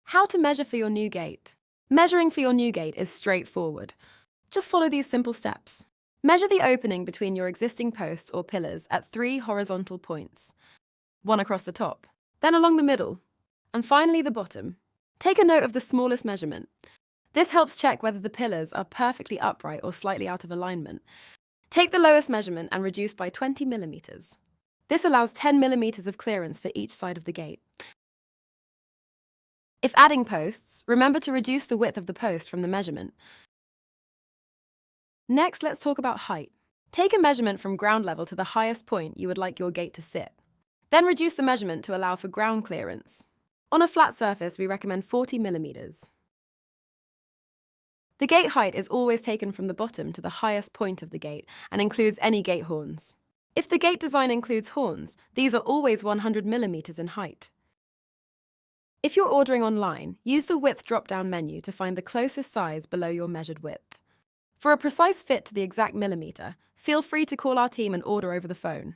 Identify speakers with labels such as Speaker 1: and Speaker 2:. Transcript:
Speaker 1: How to measure for your new gate. Measuring for your new gate is straightforward. Just follow these simple steps. Measure the opening between your existing posts or pillars at 3 horizontal points. One across the top, then along the middle, and finally the bottom. Take a note of the smallest measurement. This helps check whether the pillars are perfectly upright or slightly out of alignment. Take the lowest measurement and reduce by 20 millimeters. This allows 10 millimeters of clearance for each side of the gate. If adding posts, remember to reduce the width of the post from the measurement. Next, let's talk about height. Take a measurement from ground level to the highest point you would like your gate to sit. Then reduce the measurement to allow for ground clearance. On a flat surface, we recommend 40 millimeters. The gate height is always taken from the bottom to the highest point of the gate and includes any gate horns. If the gate design includes horns, these are always 100 millimeters in height. If you're ordering online, use the width drop-down menu to find the closest size below your measured width. For a precise fit to the exact millimeter, feel free to call our team and order over the phone.